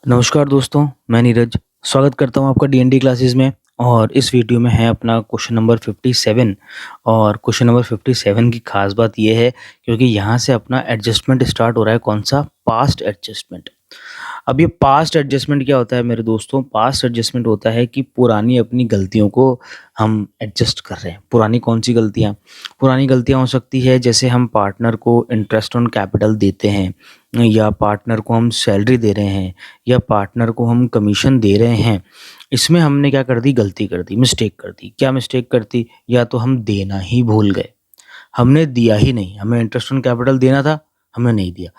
नमस्कार दोस्तों, मैं नीरज स्वागत करता हूँ आपका डीएनडी क्लासेस में। और इस वीडियो में है अपना क्वेश्चन नंबर 57। और क्वेश्चन नंबर 57 की खास बात ये है क्योंकि यहाँ से अपना एडजस्टमेंट स्टार्ट हो रहा है। कौन सा? Past adjustment. अब ये पास्ट एडजस्टमेंट क्या होता है मेरे दोस्तों? पास्ट एडजस्टमेंट होता है कि पुरानी अपनी गलतियों को हम एडजस्ट कर रहे हैं। पुरानी कौन सी गलतियाँ? पुरानी गलतियाँ हो सकती है जैसे हम पार्टनर को इंटरेस्ट ऑन कैपिटल देते हैं, या पार्टनर को हम सैलरी दे रहे हैं, या पार्टनर को हम कमीशन दे रहे हैं। इसमें हमने क्या कर दी? गलती कर दी, मिस्टेक कर दी। क्या मिस्टेक कर दी? या तो हम देना ही भूल गए, हमने दिया ही नहीं। हमें इंटरेस्ट ऑन कैपिटल देना था, हमने नहीं दिया।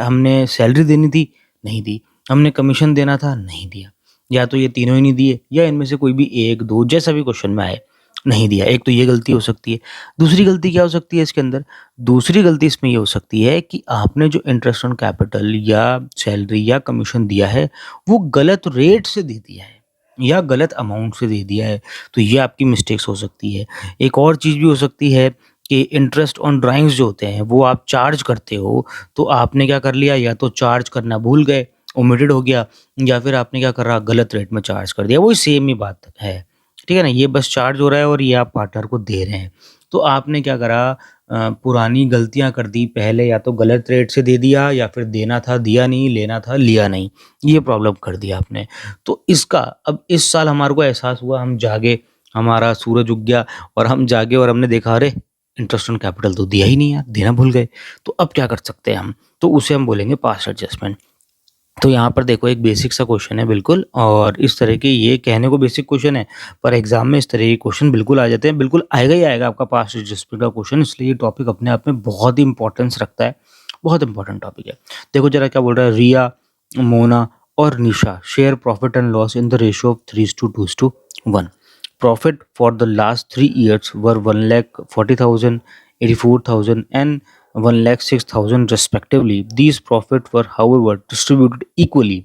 हमने सैलरी देनी थी, नहीं दी। हमने कमीशन देना था, नहीं दिया। या तो ये तीनों ही नहीं दिए, या इनमें से कोई भी 1, 2 जैसा भी क्वेश्चन में आए, नहीं दिया। एक तो ये गलती हो सकती है। दूसरी गलती क्या हो सकती है इसके अंदर? दूसरी गलती इसमें ये हो सकती है कि आपने जो इंटरेस्ट ऑन कैपिटल या सैलरी या कमीशन दिया है, वो गलत रेट से दे दिया है या गलत अमाउंट से दे दिया है। तो ये आपकी मिस्टेक्स हो सकती है। एक और चीज़ भी हो सकती है कि इंटरेस्ट ऑन ड्राइंग्स जो होते हैं वो आप चार्ज करते हो, तो आपने क्या कर लिया? या तो चार्ज करना भूल गए, ओमिटेड हो गया, या फिर आपने क्या करा? गलत रेट में चार्ज कर दिया। वही सेम ही बात है, ठीक है ना? ये बस चार्ज हो रहा है और ये आप पार्टनर को दे रहे हैं। तो आपने क्या करा? पुरानी गलतियाँ कर दी। पहले या तो गलत रेट से दे दिया, या फिर देना था दिया नहीं, लेना था लिया नहीं। ये प्रॉब्लम कर दिया आपने। तो इसका अब इस साल हमारे को एहसास हुआ, हम जागे, हमारा सूरज उग गया और हम जागे और हमने देखा, अरे! इंटरेस्ट ऑन कैपिटल तो दिया ही नहीं यार, देना भूल गए। तो अब क्या कर सकते हैं हम? तो उसे हम बोलेंगे पास्ट एडजस्टमेंट। तो यहाँ पर देखो एक बेसिक सा क्वेश्चन है बिल्कुल, और इस तरह के, ये कहने को बेसिक क्वेश्चन है पर एग्जाम में इस तरह के क्वेश्चन बिल्कुल आ जाते हैं। बिल्कुल आएगा ही आएगा आपका पास्ट एडजस्टमेंट का क्वेश्चन, इसलिए ये टॉपिक अपने आप में बहुत ही इंपॉर्टेंस रखता है। बहुत इंपॉर्टेंट टॉपिक है। देखो जरा क्या बोल रहा है। रिया, मोना और Nisha share profit and loss in the ratio of 3:2:1। Profit for the last 3 years were 1,40,000, 84,000 and 1,06,000 respectively. These profits were, however, distributed equally.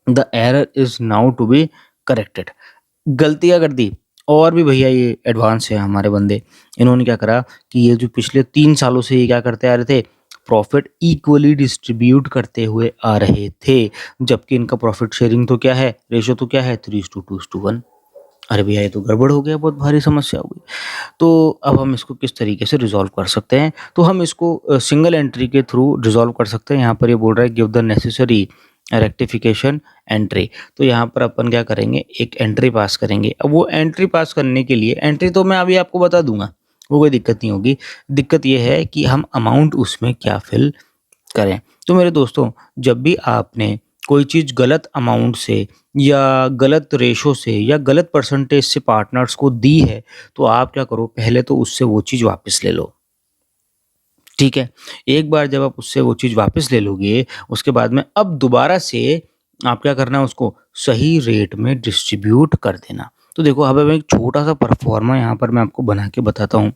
The error is now to be corrected. गलतियाँ कर दी। और भी भैया ये एडवांस है हमारे बंदे। इन्होंने क्या करा कि ये जो पिछले 3 सालों से ये क्या करते आ रहे थे, प्रॉफिट इक्वली डिस्ट्रीब्यूट करते हुए आ रहे थे। जबकि इनका प्रॉफिट शेयरिंग तो क्या है, रेशियो तो क्या है, 3:2:1। अरे भैया ये तो गड़बड़ हो गया, बहुत भारी समस्या हो गई। तो अब हम इसको किस तरीके से रिज़ॉल्व कर सकते हैं? तो हम इसको सिंगल एंट्री के थ्रू रिज़ॉल्व कर सकते हैं। यहाँ पर ये बोल रहा है give the necessary rectification entry. तो यहाँ पर अपन क्या करेंगे, एक एंट्री पास करेंगे। अब वो एंट्री पास करने के लिए, एंट्री तो मैं अभी आपको बता दूँगा, वो कोई दिक्कत नहीं होगी। दिक्कत ये है कि हम अमाउंट उसमें क्या फ़िल करें। तो मेरे दोस्तों, जब भी आपने कोई चीज़ गलत अमाउंट से या गलत रेशो से या गलत परसेंटेज से पार्टनर्स को दी है, तो आप क्या करो, पहले तो उससे वो चीज़ वापस ले लो। ठीक है? एक बार जब आप उससे वो चीज़ वापस ले लोगे, उसके बाद में अब दोबारा से आप क्या करना है, उसको सही रेट में डिस्ट्रीब्यूट कर देना। तो देखो अब मैं एक छोटा-सा परफ़ॉर्मा यहाँ पर मैं आपको बना के बताता हूँ।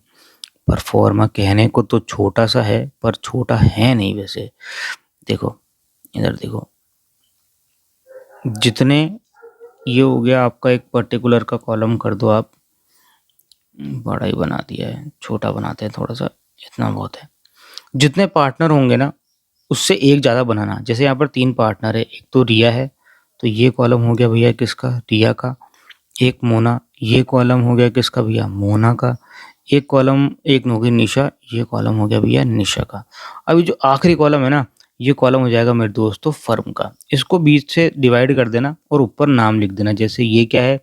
परफ़ॉर्मा कहने को तो छोटा-सा है, पर छोटा है नहीं वैसे। देखो, इधर देखो। जितने ये हो गया आपका, एक पर्टिकुलर का कॉलम कर दो आप। बड़ा ही बना दिया है, छोटा बनाते हैं थोड़ा-सा, इतना बहुत है। जितने पार्टनर होंगे ना, उससे एक ज़्यादा बनाना। जैसे यहाँ पर 3 पार्टनर है, एक तो रिया है, तो ये कॉलम हो गया भैया किसका? रिया का। एक मोना, ये कॉलम हो गया किसका भैया? मोना का। एक कॉलम, एक हो गई निशा, ये कॉलम हो गया भैया निशा का। अभी जो आखिरी कॉलम है ना, ये कॉलम हो जाएगा मेरे दोस्तों फर्म का। इसको बीच से डिवाइड कर देना और ऊपर नाम लिख देना। जैसे ये क्या है?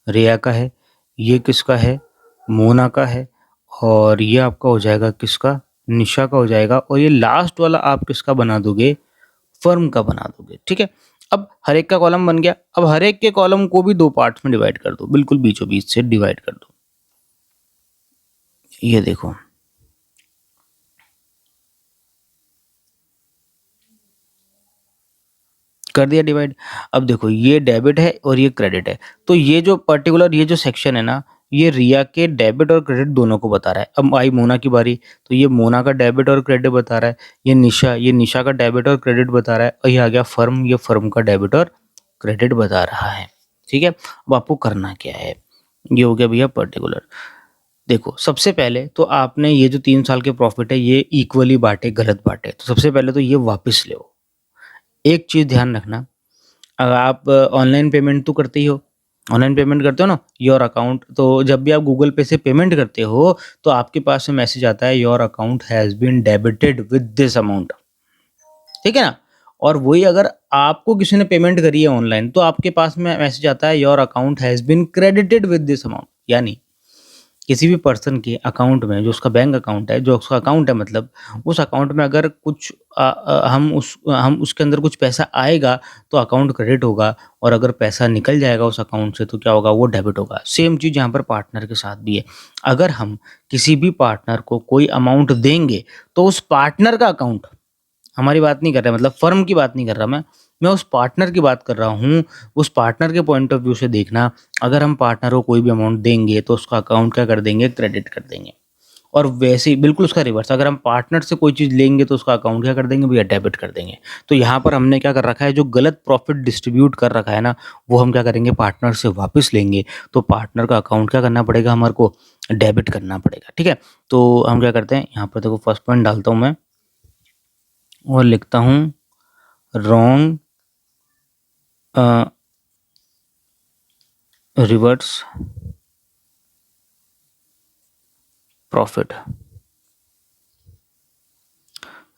रिया का है। ये किसका है? मोना का है। और ये आपका हो जाएगा किसका? निशा का हो जाएगा। और ये लास्ट वाला आप किसका बना दोगे? फर्म का बना दोगे। ठीक है? अब हर एक का कॉलम बन गया। अब हर एक के कॉलम को भी 2 पार्ट्स में डिवाइड कर दो, बिल्कुल बीचों बीच से डिवाइड कर दो। ये देखो, कर दिया डिवाइड। अब देखो, ये डेबिट है और ये क्रेडिट है। तो ये जो पर्टिकुलर ये जो सेक्शन है ना, ये रिया के डेबिट और क्रेडिट दोनों को बता रहा है। अब आई मोना की बारी, तो ये मोना का डेबिट और क्रेडिट बता रहा है। ये निशा का डेबिट और क्रेडिट बता रहा है। और ये आ गया फर्म, ये फर्म का डेबिट और क्रेडिट बता रहा है। ठीक है? अब आपको करना क्या है? ये हो गया भैया पर्टिकुलर। देखो, सबसे पहले तो आपने ये जो 3 साल के प्रॉफिट है, ये इक्वली बाँटे, गलत बाँटे। तो सबसे पहले तो ये वापस लो। एक चीज़ ध्यान रखना, अगर आप ऑनलाइन पेमेंट तो करते ही हो, ऑनलाइन पेमेंट करते हो ना, योर अकाउंट, तो जब भी आप गूगल पे से पेमेंट करते हो, तो आपके पास में मैसेज आता है your account has been debited with this amount, ठीक है ना? और वही अगर आपको किसी ने पेमेंट करी है ऑनलाइन, तो आपके पास में मैसेज आता है your account has been credited with this amount. यानी किसी भी पर्सन के अकाउंट में, जो उसका बैंक अकाउंट है, जो उसका अकाउंट है मतलब, उस अकाउंट में अगर कुछ हम उसके अंदर कुछ पैसा आएगा, तो अकाउंट क्रेडिट होगा, और अगर पैसा निकल जाएगा उस अकाउंट से, तो क्या होगा, वो डेबिट होगा। सेम चीज़ यहाँ पर पार्टनर के साथ भी है। अगर हम किसी भी पार्टनर को कोई अमाउंट देंगे, तो उस पार्टनर का अकाउंट, हमारी बात नहीं कर रहा, मतलब फर्म की बात नहीं कर रहा मैं उस पार्टनर की बात कर रहा हूँ। उस पार्टनर के पॉइंट ऑफ व्यू से देखना, अगर हम पार्टनर को कोई भी अमाउंट देंगे, तो उसका अकाउंट क्या कर देंगे, क्रेडिट कर देंगे। और वैसे ही बिल्कुल उसका रिवर्स, अगर हम पार्टनर से कोई चीज़ लेंगे, तो उसका अकाउंट क्या कर देंगे भैया, डेबिट कर देंगे। तो यहाँ पर हमने क्या कर रखा है, जो गलत प्रॉफिट डिस्ट्रीब्यूट कर रखा है ना, वो हम क्या करेंगे, पार्टनर से वापस लेंगे। तो पार्टनर का अकाउंट क्या करना पड़ेगा, हमारे को डेबिट करना पड़ेगा, ठीक है। तो हम क्या करते हैं, यहाँ पर देखो फर्स्ट पॉइंट डालता हूँ मैं, और लिखता हूँ wrong reverse profit.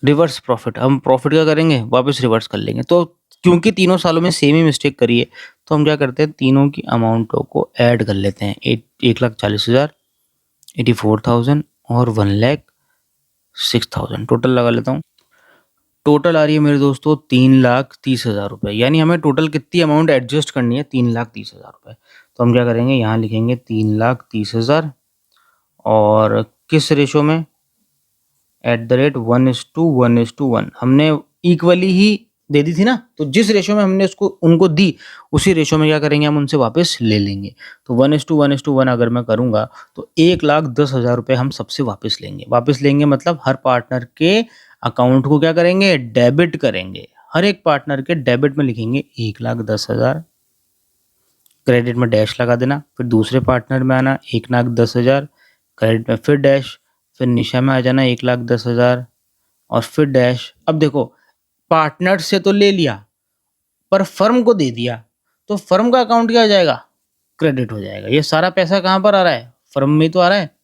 Reverse profit, हम प्रॉफिट क्या करेंगे, वापस रिवर्स कर लेंगे। तो क्योंकि तीनों सालों में सेम ही मिस्टेक करी है, तो हम क्या करते हैं, तीनों की अमाउंटों को ऐड कर लेते हैं। 1,40,000, 84,000 और 1,06,000 टोटल लगा लेता हूँ। टोटल आ रही है मेरे दोस्तों 3,30,000 रुपये। यानी हमें टोटल कितनी अमाउंट एडजस्ट करनी है, 3,30,000 रुपये। तो हम क्या करेंगे, यहाँ लिखेंगे 3,30,000, और किस रेशो में, @1:1:1 हमने इक्वली ही दे दी थी ना, तो जिस रेशो में हमने उसको उनको दी, उसी रेशो में क्या करेंगे, हम उनसे वापस ले लेंगे। तो 1:1:1 अगर मैं करूँगा, तो 1,10,000 रुपये हम सबसे वापस लेंगे। वापस लेंगे मतलब हर पार्टनर के अकाउंट को क्या करेंगे, डेबिट करेंगे। हर एक पार्टनर के डेबिट में लिखेंगे 1,10,000, क्रेडिट में डैश लगा देना, फिर दूसरे पार्टनर में आना 1,10,000, क्रेडिट में फिर डैश, फिर निशा में आ जाना 1,10,000, और फिर डैश। अब देखो, पार्टनर से तो ले लिया, पर फर्म को दे दिया, तो फर्म का अकाउंट क्या हो जाएगा, क्रेडिट हो जाएगा। ये सारा पैसा कहाँ पर आ रहा है, फर्म में तो आ रहा है।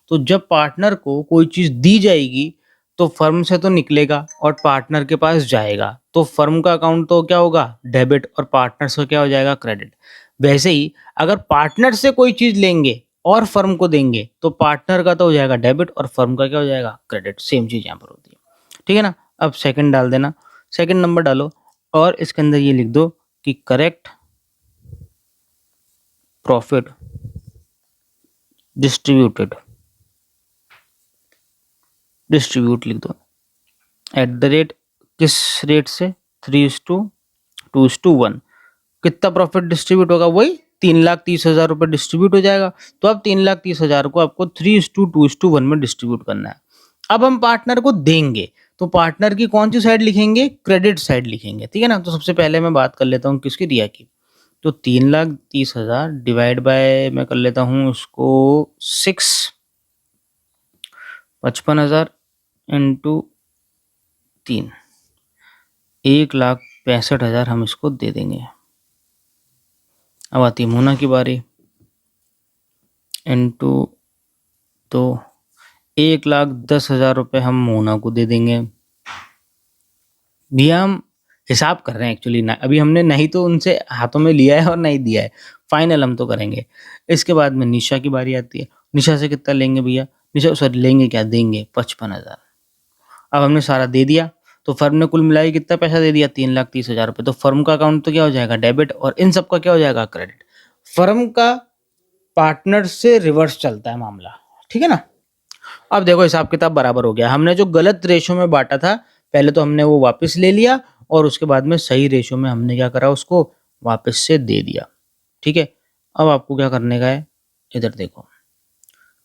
तो जब पार्टनर को कोई चीज़ दी जाएगी, तो फर्म से तो निकलेगा और पार्टनर के पास जाएगा, तो फर्म का अकाउंट तो क्या होगा, डेबिट, और पार्टनर से क्या हो जाएगा, क्रेडिट। वैसे ही अगर पार्टनर से कोई चीज़ लेंगे और फर्म को देंगे, तो पार्टनर का तो हो जाएगा डेबिट, और फर्म का क्या हो जाएगा, क्रेडिट। सेम चीज़ यहाँ पर होती है, ठीक है ना। अब सेकंड डाल देना, सेकंड नंबर डालो, और इसके अंदर ये लिख दो कि करेक्ट प्रॉफिट डिस्ट्रीब्यूटेड, डिस्ट्रीब्यूट लिख दो, किस रेट से, 3:2:1। कितना प्रॉफिट डिस्ट्रीब्यूट होगा, वही 3,30,000 रुपये डिस्ट्रीब्यूट हो जाएगा। तो अब 3,30,000 को आपको 3:2:1 में डिस्ट्रीब्यूट करना है। अब हम पार्टनर को देंगे, तो पार्टनर की कौन सी साइड लिखेंगे, क्रेडिट साइड लिखेंगे, ठीक है ना। तो सबसे पहले मैं बात कर लेता हूँ किसकी, रिया की। तो 3,30,000 डिवाइड बाय, मैं कर लेता हूँ उसको 6, 55,000 इंटू 3, 1,65,000 हम इसको दे देंगे। अब आती है मोना की बारी, इंटू, तो 1,10,000 रुपये हम मोना को दे देंगे। भैया हम हिसाब कर रहे हैं एक्चुअली ना, अभी हमने नहीं तो उनसे हाथों में लिया है और नहीं दिया है, फाइनल हम तो करेंगे। इसके बाद में निशा की बारी आती है। निशा से कितना लेंगे भैया, निशा सॉरी लेंगे क्या, देंगे 55,000। अब हमने सारा दे दिया, तो फर्म ने कुल मिला के कितना पैसा दे दिया, 3,30,000 रुपये। तो फर्म का अकाउंट तो क्या हो जाएगा, डेबिट, और इन सब का क्या हो जाएगा, क्रेडिट। फर्म का पार्टनर से रिवर्स चलता है मामला, ठीक है ना। अब देखो हिसाब किताब बराबर हो गया। हमने जो गलत रेशो में बांटा था, पहले तो हमने वो वापस ले लिया, और उसके बाद में सही रेशो में हमने क्या करा, उसको वापस से दे दिया, ठीक है। अब आपको क्या करने का है, इधर देखो।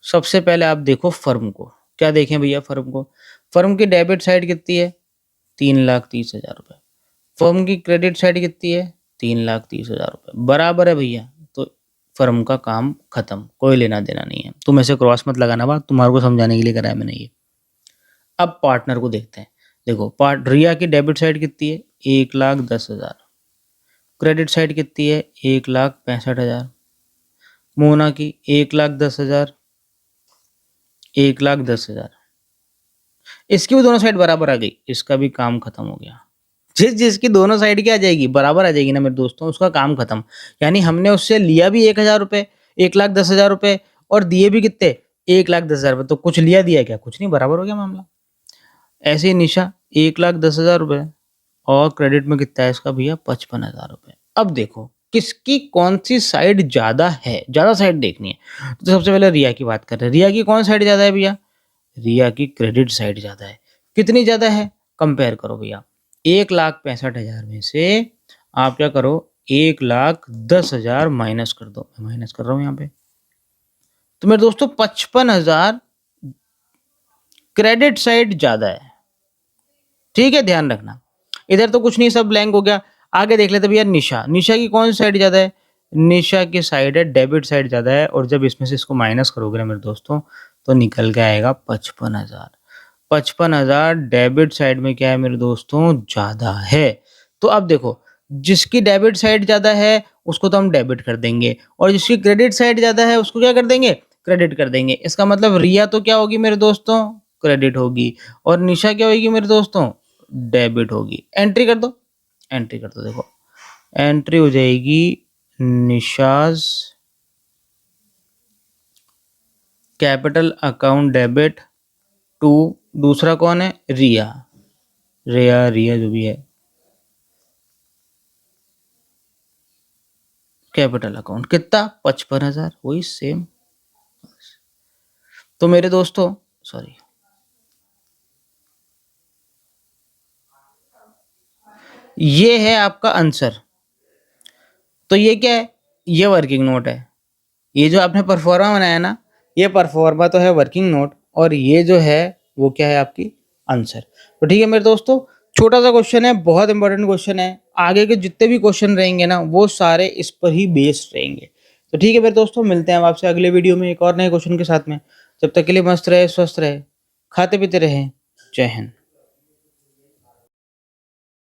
सबसे पहले आप देखो फर्म को, क्या देखें भैया, फर्म को, फर्म की डेबिट साइड कितनी है, 3,30,000 रुपये। फर्म की क्रेडिट साइड कितनी है, 3,30,000 रुपये, बराबर है भैया। तो फर्म का काम खत्म, कोई लेना देना नहीं है। तुम ऐसे क्रॉस मत लगाना, बात तुम्हारे को समझाने के लिए करा है मैंने ये। अब पार्टनर को देखते हैं। देखो पार्ट रिया की डेबिट साइड कितनी है 1,10,000, क्रेडिट साइड कितनी है 1,65,000, मोना की 1,10,000, 1,10,000। इसकी भी दोनों साइड बराबर आ गई, इसका भी काम खत्म हो गया। जिसकी दोनों साइड क्या आ जाएगी बराबर आ जाएगी ना मेरे दोस्तों, उसका काम खत्म। यानी हमने उससे लिया भी 1,000 रुपए, 1,10,000 रुपए, और दिए भी कितने 1,10,000 रुपए। तो कुछ लिया दिया क्या, कुछ नहीं, बराबर हो गया मामला। ऐसे ही निशा 1,10,000 रुपए, और क्रेडिट में कितना है इसका भैया 55,000 रुपए। अब देखो किसकी कौन सी साइड ज्यादा है, ज्यादा साइड देखनी है। तो सबसे पहले रिया की बात कर रहे हैं, रिया की कौन साइड ज्यादा है भैया, रिया की क्रेडिट साइड ज्यादा है। कितनी ज्यादा है, कंपेयर करो भैया, 1,65,000 में से आप क्या करो 1,10,000 माइनस कर दो, मैं माइनस कर रहा हूं यहाँ पे। तो मेरे दोस्तों 55,000 क्रेडिट साइड ज्यादा है, ठीक है, ध्यान रखना। इधर तो कुछ नहीं, सब ब्लैंक हो गया। आगे देख लेते भैया निशा, निशा की कौन सी साइड ज्यादा है, निशा की साइड है डेबिट साइड ज्यादा है, और जब इसमें से इसको माइनस करोगे ना मेरे दोस्तों तो निकल के आएगा 55,000। 55,000 डेबिट साइड में क्या है मेरे दोस्तों ज्यादा है। तो अब देखो जिसकी डेबिट साइड ज्यादा है उसको तो हम डेबिट कर देंगे, और जिसकी क्रेडिट साइड ज्यादा है उसको क्या कर देंगे, क्रेडिट कर देंगे। इसका मतलब रिया तो क्या होगी मेरे दोस्तों, क्रेडिट होगी, और निशा क्या होगी मेरे दोस्तों, डेबिट होगी। एंट्री कर दो, एंट्री कर दो, देखो एंट्री हो जाएगी निशाज कैपिटल अकाउंट डेबिट टू, दूसरा कौन है रिया, रिया रिया जो भी है कैपिटल अकाउंट कितना 55,000, वही सेम। तो मेरे दोस्तों सॉरी, ये है आपका आंसर। तो ये क्या है, ये वर्किंग नोट है। ये जो आपने परफॉर्मा बनाया ना, ये परफॉर्मा तो है वर्किंग नोट, और ये जो है वो क्या है आपकी आंसर। तो ठीक है मेरे दोस्तों, छोटा सा क्वेश्चन है, बहुत इंपॉर्टेंट क्वेश्चन है। आगे के जितने भी क्वेश्चन रहेंगे ना वो सारे इस पर ही बेस्ड रहेंगे। तो ठीक है मेरे दोस्तों, मिलते हैं हम आपसे अगले वीडियो में एक और नए क्वेश्चन के साथ में। जब तक के लिए मस्त रहे, स्वस्थ रहे, खाते पीते रहे। जय हिंद।